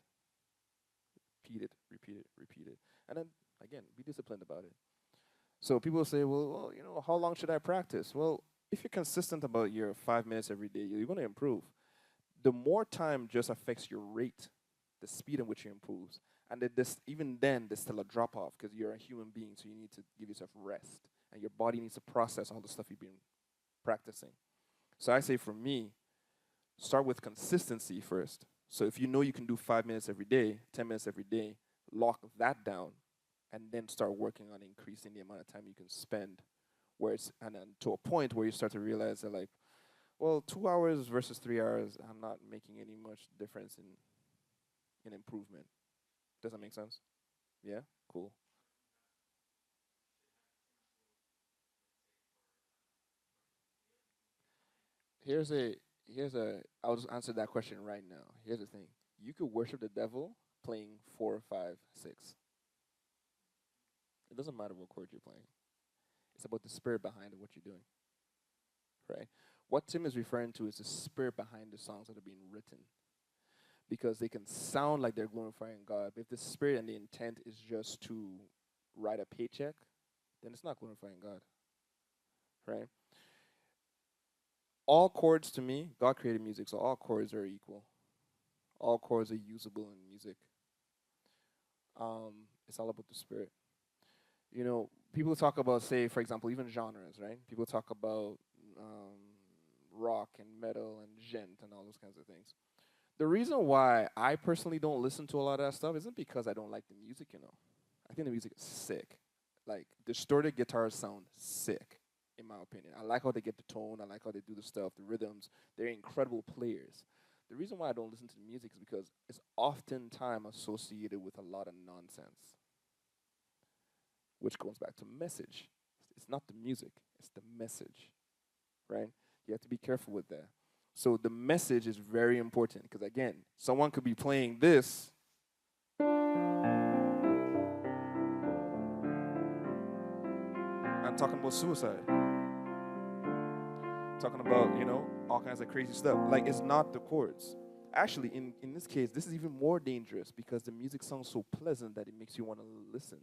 Repeat it, repeat it, repeat it. And then, again, be disciplined about it. So people say, well, how long should I practice? Well, if you're consistent about your 5 minutes every day, you're going to improve. The more time just affects your rate, the speed in which you improve. And even then, there's still a drop off because you're a human being, so you need to give yourself rest. And your body needs to process all the stuff you've been practicing. So I say for me, start with consistency first. So if you know you can do 5 minutes every day, 10 minutes every day, lock that down, and then start working on increasing the amount of time you can spend. Where it's and then to a point where you start to realize that like, well, 2 hours versus 3 hours, I'm not making any much difference in improvement. Does that make sense? Yeah, cool. Here's a here's a. I'll just answer that question right now. Here's the thing: you could worship the devil playing four, five, six. It doesn't matter what chord you're playing. It's about the spirit behind what you're doing, right? What Tim is referring to is the spirit behind the songs that are being written, because they can sound like they're glorifying God, but if the spirit and the intent is just to write a paycheck, then it's not glorifying God, right? All chords to me, God created music, so all chords are equal. All chords are usable in music. It's all about the spirit. People talk about, say, for example, even genres, right? People talk about um, rock and metal and gent and all those kinds of things. The reason why I personally don't listen to a lot of that stuff isn't because I don't like the music. I think the music is sick. Like, distorted guitars sound sick, in my opinion. I like how they get the tone. I like how they do the stuff, the rhythms. They're incredible players. The reason why I don't listen to the music is because it's oftentimes associated with a lot of nonsense, which goes back to message. It's not the music, it's the message, right? You have to be careful with that. So the message is very important because, again, someone could be playing this. I'm talking about suicide, talking about, all kinds of crazy stuff. Like, it's not the chords. Actually, in this case, this is even more dangerous because the music sounds so pleasant that it makes you want to listen.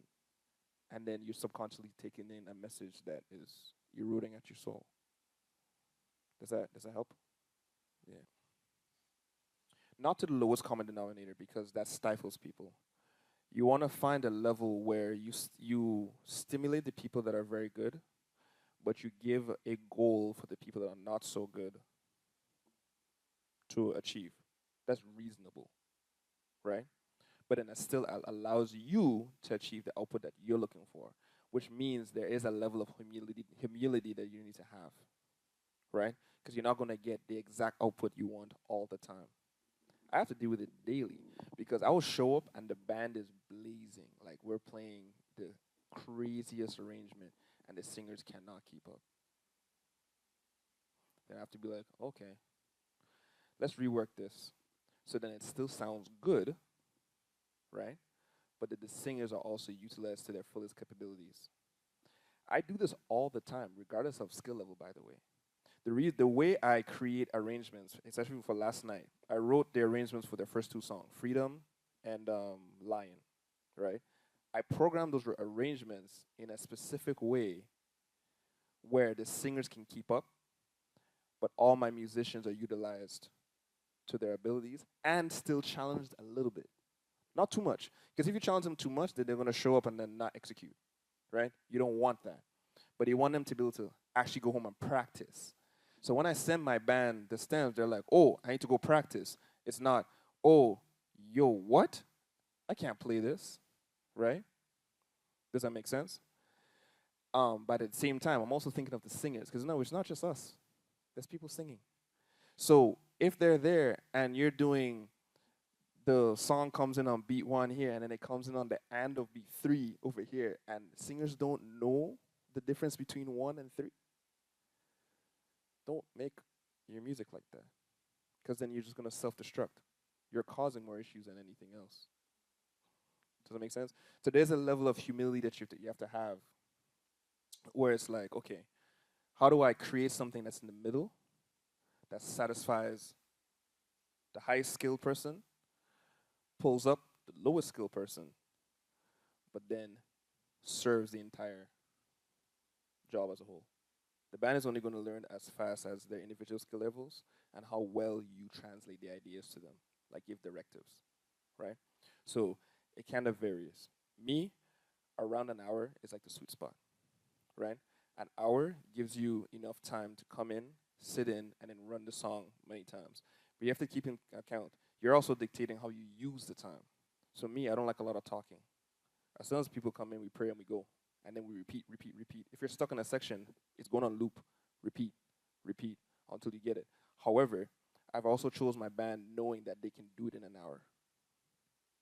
And then you're subconsciously taking in a message that is eroding at your soul. Does that help? Yeah. Not to the lowest common denominator because that stifles people. You want to find a level where you stimulate the people that are very good, but you give a goal for the people that are not so good to achieve. That's reasonable, right? But then it still allows you to achieve the output that you're looking for, which means there is a level of humility that you need to have, right? Because you're not going to get the exact output you want all the time. I have to deal with it daily because I will show up and the band is blazing. Like, we're playing the craziest arrangement and the singers cannot keep up. Then I have to be like, okay, let's rework this. So then it still sounds good, right? But that the singers are also utilized to their fullest capabilities. I do this all the time, regardless of skill level, by the way. The way I create arrangements, especially for last night, I wrote the arrangements for their first two songs, Freedom and Lion, right? I programmed those arrangements in a specific way where the singers can keep up, but all my musicians are utilized to their abilities and still challenged a little bit. Not too much. Because if you challenge them too much, then they're going to show up and then not execute, right? You don't want that. But you want them to be able to actually go home and practice. So when I send my band the stems, they're like, oh, I need to go practice. It's not, oh, yo, what? I can't play this, right? Does that make sense? But at the same time, I'm also thinking of the singers, because no, it's not just us. There's people singing. So if they're there and you're doing the song comes in on beat one here and then it comes in on the end of beat three over here, and singers don't know the difference between one and three, don't make your music like that. Because then you're just going to self destruct. You're causing more issues than anything else. Does that make sense? So there's a level of humility that you have to have where it's like, okay, how do I create something that's in the middle that satisfies the highest skilled person, pulls up the lowest skilled person, but then serves the entire job as a whole? The band is only going to learn as fast as their individual skill levels and how well you translate the ideas to them, like give directives, right? So it kind of varies. Me, around an hour is like the sweet spot, right? An hour gives you enough time to come in, sit in, and then run the song many times. But you have to keep in account, you're also dictating how you use the time. So me, I don't like a lot of talking. As soon as people come in, we pray and we go, and then we repeat, repeat, repeat. If you're stuck in a section, it's going on loop, repeat, repeat until you get it. However, I've also chose my band knowing that they can do it in an hour.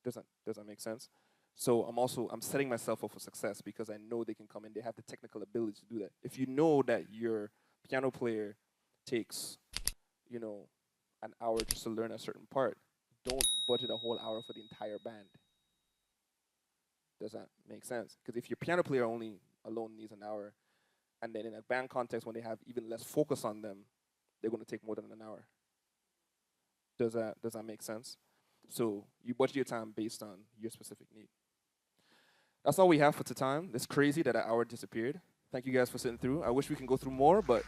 Does that make sense? So I'm setting myself up for success because I know they can come in. They have the technical ability to do that. If you know that your piano player takes, you know, an hour just to learn a certain part, don't budget a whole hour for the entire band. Does that make sense? Because if your piano player only alone needs an hour, and then in a band context when they have even less focus on them, they're going to take more than an hour. Does that make sense? So you budget your time based on your specific need. That's all we have for the time. It's crazy that an hour disappeared. Thank you guys for sitting through. I wish we can go through more, but